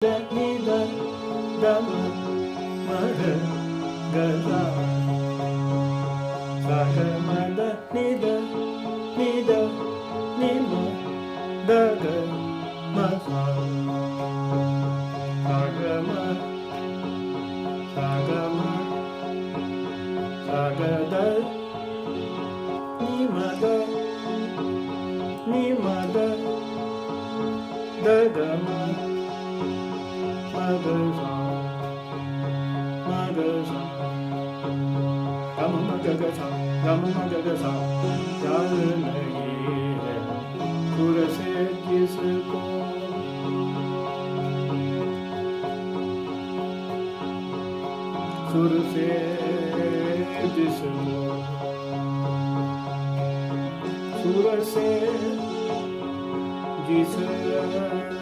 ni da da ma ga ga sa ga ma da ni da ni ma da ga ma sa ga ma ga da ni ma da ga ma ga sa ga ma ga ga sa प्यार नहीं है सुर से जिसको सुर से जिसको सुर से जिसको